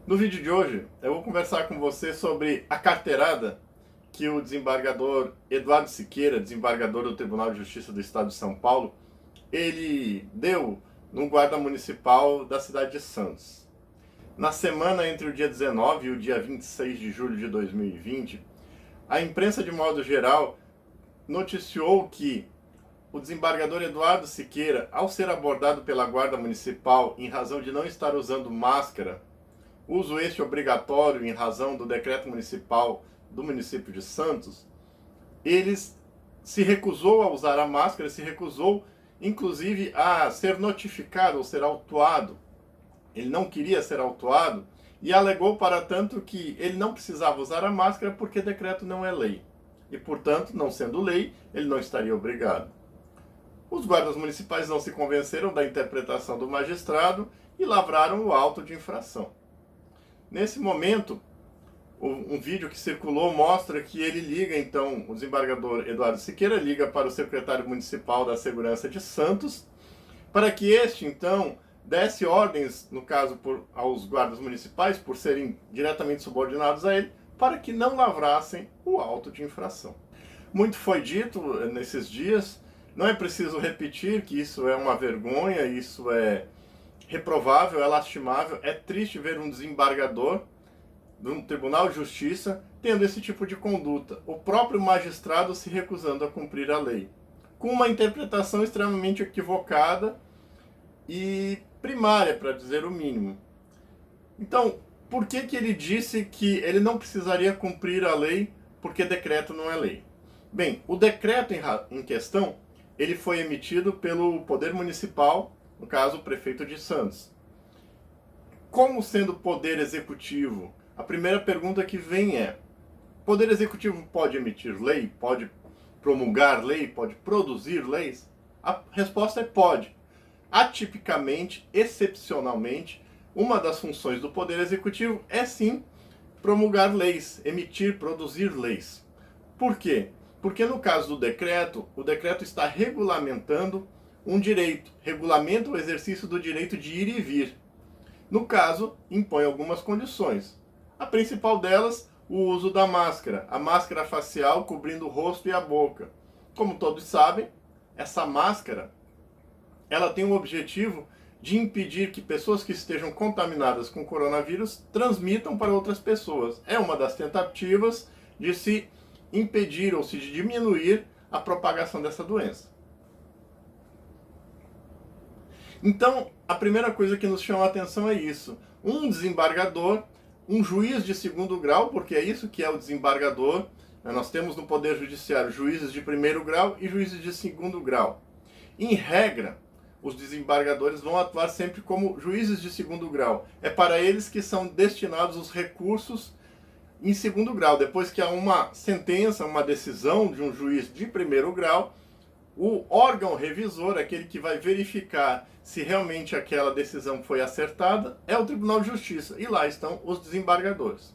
No vídeo de hoje, eu vou conversar com você sobre a carteirada que o desembargador Eduardo Siqueira, desembargador do Tribunal de Justiça do Estado de São Paulo, ele deu no guarda municipal da cidade de Santos. Na semana entre o dia 19 e o dia 26 de julho de 2020, a imprensa, de modo geral, noticiou que o desembargador Eduardo Siqueira, ao ser abordado pela guarda municipal em razão de não estar usando máscara, uso este obrigatório em razão do decreto municipal do município de Santos, ele se recusou a usar a máscara, se recusou inclusive a ser notificado ou ser autuado. Ele não queria ser autuado e alegou, para tanto, que ele não precisava usar a máscara porque decreto não é lei. E, portanto, não sendo lei, ele não estaria obrigado. Os guardas municipais não se convenceram da interpretação do magistrado e lavraram o auto de infração. Nesse momento, um vídeo que circulou mostra que ele liga, então, o desembargador Eduardo Siqueira liga para o secretário municipal da Segurança de Santos, para que este, então, desse ordens, no caso, aos guardas municipais, por serem diretamente subordinados a ele, para que não lavrassem o auto de infração. Muito foi dito nesses dias, não é preciso repetir que isso é uma vergonha, isso é reprovável, é lastimável, é triste ver um desembargador de um Tribunal de Justiça tendo esse tipo de conduta. O próprio magistrado se recusando a cumprir a lei, com uma interpretação extremamente equivocada e primária, para dizer o mínimo. Então, por que ele disse que ele não precisaria cumprir a lei porque decreto não é lei? Bem, o decreto em questão, ele foi emitido pelo Poder Municipal, no caso, o prefeito de Santos. Como sendo poder executivo, a primeira pergunta que vem é: poder executivo pode emitir lei? Pode promulgar lei? Pode produzir leis? A resposta é pode. Atipicamente, excepcionalmente, uma das funções do poder executivo é sim promulgar leis, emitir, produzir leis. Por quê? Porque no caso do decreto, o decreto está regulamentando um direito, regulamenta o exercício do direito de ir e vir. No caso, impõe algumas condições. A principal delas, o uso da máscara, a máscara facial cobrindo o rosto e a boca. Como todos sabem, essa máscara, ela tem o objetivo de impedir que pessoas que estejam contaminadas com coronavírus transmitam para outras pessoas. É uma das tentativas de se impedir ou se diminuir a propagação dessa doença. Então, a primeira coisa que nos chama a atenção é isso. Um desembargador, um juiz de segundo grau, porque é isso que é o desembargador. Nós temos no Poder Judiciário juízes de primeiro grau e juízes de segundo grau. Em regra, os desembargadores vão atuar sempre como juízes de segundo grau. É para eles que são destinados os recursos em segundo grau. Depois que há uma sentença, uma decisão de um juiz de primeiro grau, o órgão revisor, aquele que vai verificar se realmente aquela decisão foi acertada, é o Tribunal de Justiça. E lá estão os desembargadores.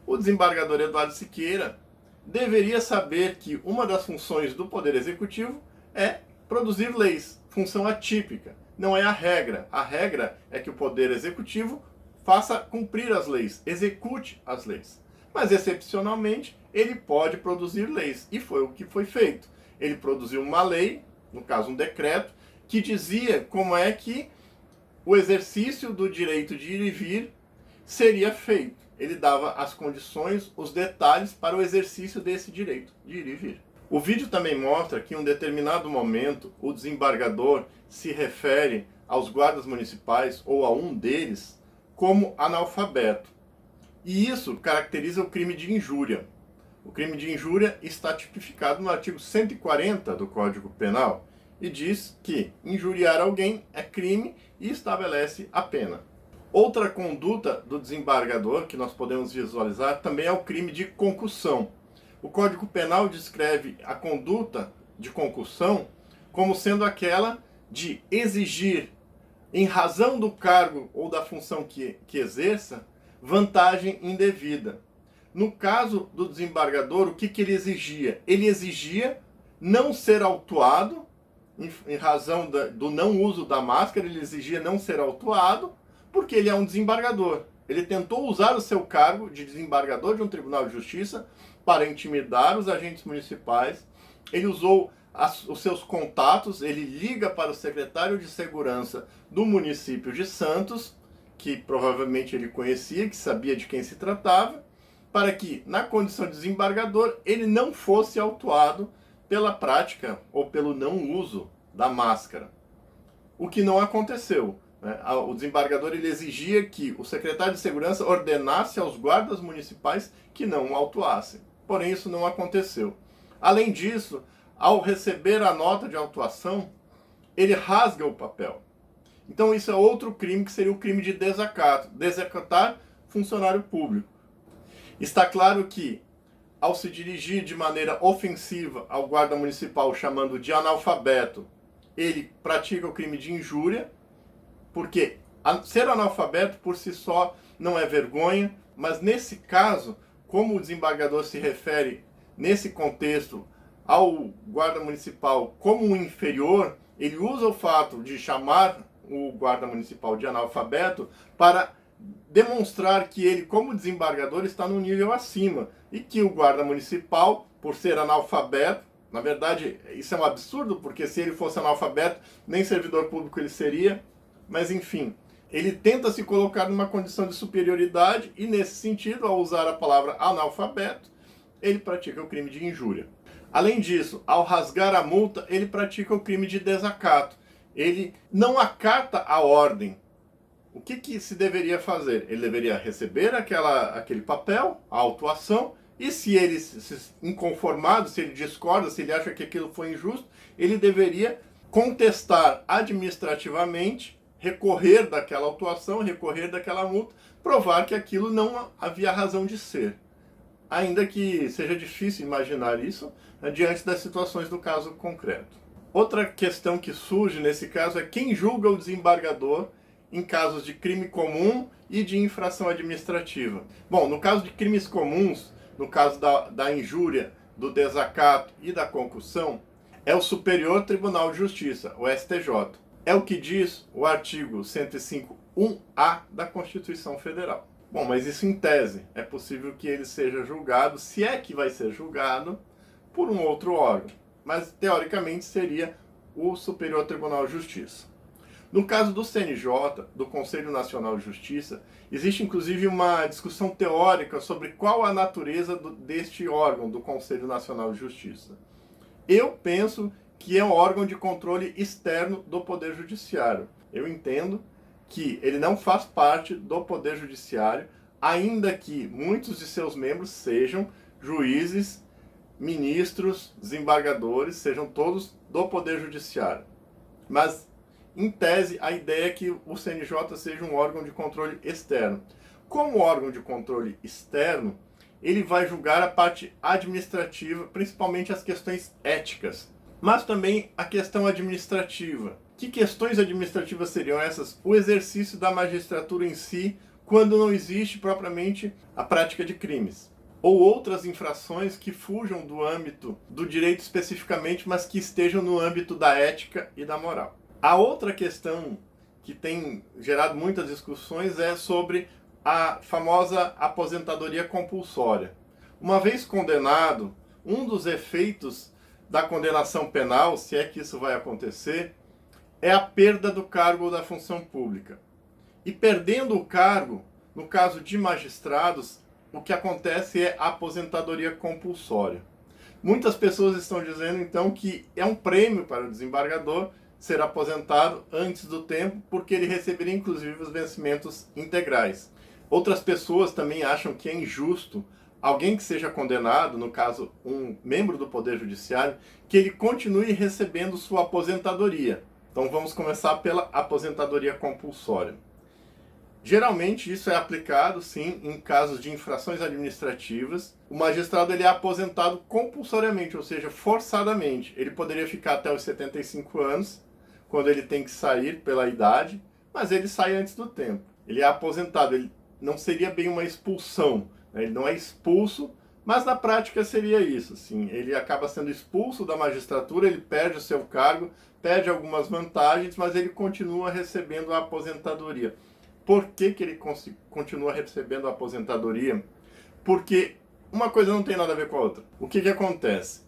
O desembargador Eduardo Siqueira deveria saber que uma das funções do Poder Executivo é produzir leis, função atípica. Não é a regra. A regra é que o Poder Executivo faça cumprir as leis, execute as leis. Mas, excepcionalmente, ele pode produzir leis. E foi o que foi feito. Ele produziu uma lei, no caso um decreto, que dizia como é que o exercício do direito de ir e vir seria feito. Ele dava as condições, os detalhes para o exercício desse direito de ir e vir. O vídeo também mostra que em um determinado momento o desembargador se refere aos guardas municipais ou a um deles como analfabeto. E isso caracteriza o crime de injúria. O crime de injúria está tipificado no artigo 140 do Código Penal e diz que injuriar alguém é crime e estabelece a pena. Outra conduta do desembargador que nós podemos visualizar também é o crime de concussão. O Código Penal descreve a conduta de concussão como sendo aquela de exigir, em razão do cargo ou da função que exerça, vantagem indevida. No caso do desembargador, o que ele exigia? Ele exigia não ser autuado, em razão do não uso da máscara, ele exigia não ser autuado, porque ele é um desembargador. Ele tentou usar o seu cargo de desembargador de um tribunal de justiça para intimidar os agentes municipais. Ele usou os seus contatos, ele liga para o secretário de segurança do município de Santos, que provavelmente ele conhecia, que sabia de quem se tratava, para que, na condição de desembargador, ele não fosse autuado pela prática ou pelo não uso da máscara. O que não aconteceu. O desembargador ele exigia que o secretário de segurança ordenasse aos guardas municipais que não o autuassem. Porém, isso não aconteceu. Além disso, ao receber a nota de autuação, ele rasga o papel. Então isso é outro crime que seria o crime de desacato, desacatar funcionário público. Está claro que, ao se dirigir de maneira ofensiva ao guarda municipal, chamando de analfabeto, ele pratica o crime de injúria, porque ser analfabeto por si só não é vergonha, mas nesse caso, como o desembargador se refere nesse contexto ao guarda municipal como um inferior, ele usa o fato de chamar o guarda municipal de analfabeto para demonstrar que ele, como desembargador, está no nível acima e que o guarda municipal, por ser analfabeto, na verdade, isso é um absurdo, porque se ele fosse analfabeto, nem servidor público ele seria, mas enfim, ele tenta se colocar numa condição de superioridade e, nesse sentido, ao usar a palavra analfabeto, ele pratica o crime de injúria. Além disso, ao rasgar a multa, ele pratica o crime de desacato. Ele não acata a ordem. O que se deveria fazer? Ele deveria receber aquele papel, a autuação, e se ele se inconformado, se ele discorda, se ele acha que aquilo foi injusto, ele deveria contestar administrativamente, recorrer daquela autuação, recorrer daquela multa, provar que aquilo não havia razão de ser. Ainda que seja difícil imaginar isso diante das situações do caso concreto. Outra questão que surge nesse caso é quem julga o desembargador em casos de crime comum e de infração administrativa. Bom, no caso de crimes comuns, no caso da injúria, do desacato e da concussão, é o Superior Tribunal de Justiça, o STJ. É o que diz o artigo 105.1a da Constituição Federal. Bom, mas isso em tese. É possível que ele seja julgado, se é que vai ser julgado, por um outro órgão. Mas, teoricamente, seria o Superior Tribunal de Justiça. No caso do CNJ, do Conselho Nacional de Justiça, existe inclusive uma discussão teórica sobre qual a natureza deste órgão, do Conselho Nacional de Justiça. Eu penso que é um órgão de controle externo do Poder Judiciário. Eu entendo que ele não faz parte do Poder Judiciário, ainda que muitos de seus membros sejam juízes, ministros, desembargadores, sejam todos do Poder Judiciário. Mas, em tese, a ideia é que o CNJ seja um órgão de controle externo. Como órgão de controle externo, ele vai julgar a parte administrativa, principalmente as questões éticas, mas também a questão administrativa. Que questões administrativas seriam essas? O exercício da magistratura em si, quando não existe propriamente a prática de crimes. Ou outras infrações que fujam do âmbito do direito especificamente, mas que estejam no âmbito da ética e da moral. A outra questão que tem gerado muitas discussões é sobre a famosa aposentadoria compulsória. Uma vez condenado, um dos efeitos da condenação penal, se é que isso vai acontecer, é a perda do cargo ou da função pública. E perdendo o cargo, no caso de magistrados, o que acontece é a aposentadoria compulsória. Muitas pessoas estão dizendo, então, que é um prêmio para o desembargador ser aposentado antes do tempo, porque ele receberia, inclusive, os vencimentos integrais. Outras pessoas também acham que é injusto alguém que seja condenado, no caso, um membro do Poder Judiciário, que ele continue recebendo sua aposentadoria. Então, vamos começar pela aposentadoria compulsória. Geralmente isso é aplicado, sim, em casos de infrações administrativas. O magistrado ele é aposentado compulsoriamente, ou seja, forçadamente. Ele poderia ficar até os 75 anos, quando ele tem que sair pela idade, mas ele sai antes do tempo. Ele é aposentado, ele não seria bem uma expulsão, né? Ele não é expulso, mas na prática seria isso, sim. Ele acaba sendo expulso da magistratura, ele perde o seu cargo, perde algumas vantagens, mas ele continua recebendo a aposentadoria. Por que que ele continua recebendo a aposentadoria? Porque uma coisa não tem nada a ver com a outra. O que que acontece?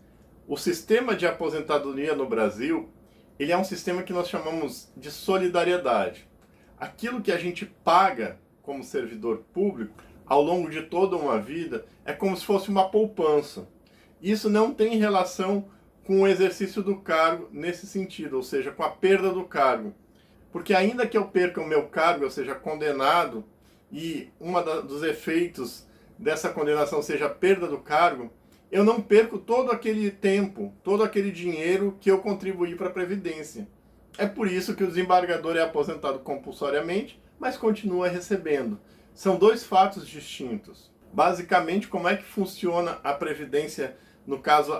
O sistema de aposentadoria no Brasil, ele é um sistema que nós chamamos de solidariedade. Aquilo que a gente paga como servidor público ao longo de toda uma vida é como se fosse uma poupança. Isso não tem relação com o exercício do cargo nesse sentido, ou seja, com a perda do cargo. Porque ainda que eu perca o meu cargo, eu seja condenado, e dos efeitos dessa condenação seja a perda do cargo, eu não perco todo aquele tempo, todo aquele dinheiro que eu contribuí para a Previdência. É por isso que o desembargador é aposentado compulsoriamente, mas continua recebendo. São dois fatos distintos. Basicamente, como é que funciona a Previdência, no caso,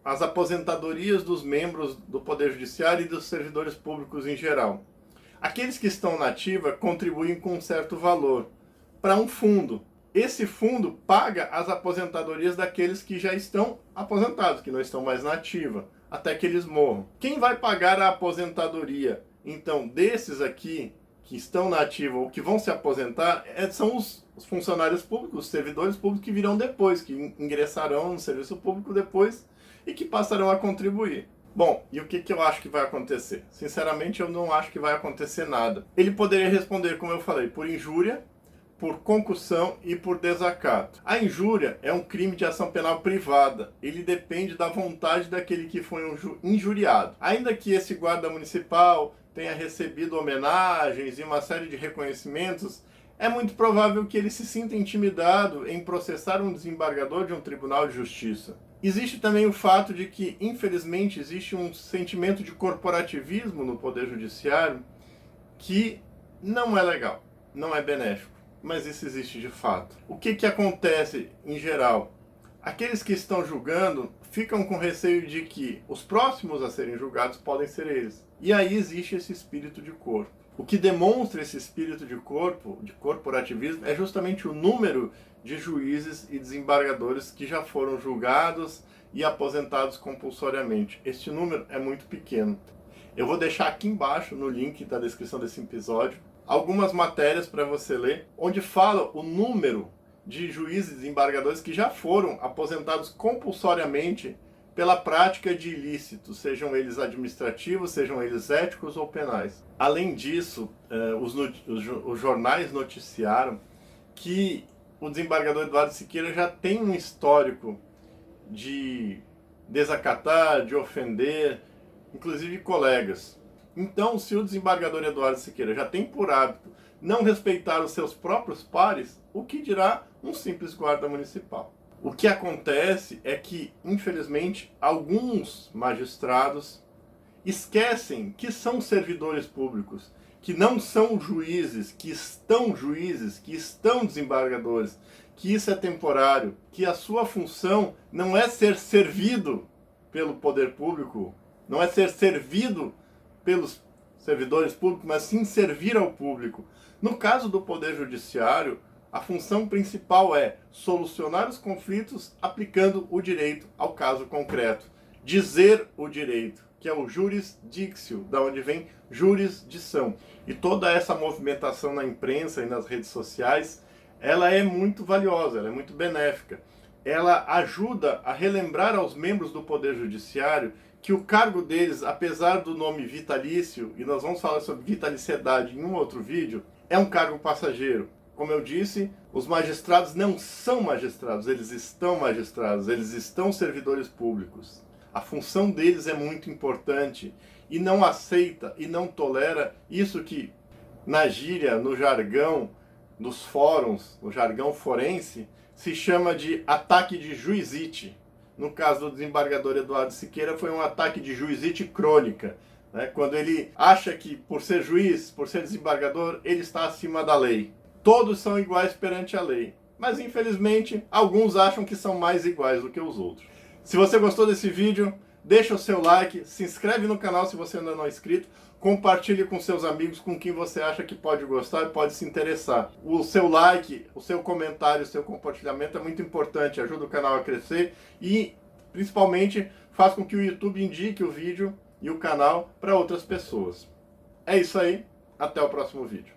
as aposentadorias dos membros do Poder Judiciário e dos servidores públicos em geral. Aqueles que estão na ativa contribuem com um certo valor para um fundo. Esse fundo paga as aposentadorias daqueles que já estão aposentados, que não estão mais na ativa, até que eles morram. Quem vai pagar a aposentadoria, então, desses aqui que estão na ativa ou que vão se aposentar, são os funcionários públicos, os servidores públicos que virão depois, que ingressarão no serviço público depois e que passarão a contribuir. Bom, e o que eu acho que vai acontecer? Sinceramente, eu não acho que vai acontecer nada. Ele poderia responder, como eu falei, por injúria, por concussão e por desacato. A injúria é um crime de ação penal privada. Ele depende da vontade daquele que foi injuriado. Ainda que esse guarda municipal tenha recebido homenagens e uma série de reconhecimentos, é muito provável que ele se sinta intimidado em processar um desembargador de um tribunal de justiça. Existe também o fato de que, infelizmente, existe um sentimento de corporativismo no Poder Judiciário que não é legal, não é benéfico, mas isso existe de fato. O que acontece em geral? Aqueles que estão julgando ficam com receio de que os próximos a serem julgados podem ser eles. E aí existe esse espírito de corpo. O que demonstra esse espírito de corpo, de corporativismo, é justamente o número de juízes e desembargadores que já foram julgados e aposentados compulsoriamente. Este número é muito pequeno. Eu vou deixar aqui embaixo, no link da descrição desse episódio, algumas matérias para você ler, onde fala o número de juízes e desembargadores que já foram aposentados compulsoriamente pela prática de ilícitos, sejam eles administrativos, sejam eles éticos ou penais. Além disso, os jornais noticiaram que o desembargador Eduardo Siqueira já tem um histórico de desacatar, de ofender, inclusive colegas. Então, se o desembargador Eduardo Siqueira já tem por hábito não respeitar os seus próprios pares, o que dirá um simples guarda municipal? O que acontece é que, infelizmente, alguns magistrados esquecem que são servidores públicos, que não são juízes, que estão desembargadores, que isso é temporário, que a sua função não é ser servido pelo poder público, não é ser servido pelos servidores públicos, mas sim servir ao público. No caso do Poder Judiciário, a função principal é solucionar os conflitos aplicando o direito ao caso concreto. Dizer o direito, que é o juris dictio, da onde vem jurisdição. E toda essa movimentação na imprensa e nas redes sociais, ela é muito valiosa, ela é muito benéfica. Ela ajuda a relembrar aos membros do Poder Judiciário que o cargo deles, apesar do nome vitalício, e nós vamos falar sobre vitaliciedade em um outro vídeo, é um cargo passageiro. Como eu disse, os magistrados não são magistrados, eles estão servidores públicos. A função deles é muito importante e não aceita e não tolera isso que, na gíria, no jargão dos fóruns, no jargão forense, se chama de ataque de juizite. No caso do desembargador Eduardo Siqueira, foi um ataque de juizite crônica, né? Quando ele acha que, por ser juiz, por ser desembargador, ele está acima da lei. Todos são iguais perante a lei, mas infelizmente alguns acham que são mais iguais do que os outros. Se você gostou desse vídeo, deixa o seu like, se inscreve no canal se você ainda não é inscrito, compartilhe com seus amigos, com quem você acha que pode gostar e pode se interessar. O seu like, o seu comentário, o seu compartilhamento é muito importante, ajuda o canal a crescer e, principalmente, faz com que o YouTube indique o vídeo e o canal para outras pessoas. É isso aí, até o próximo vídeo.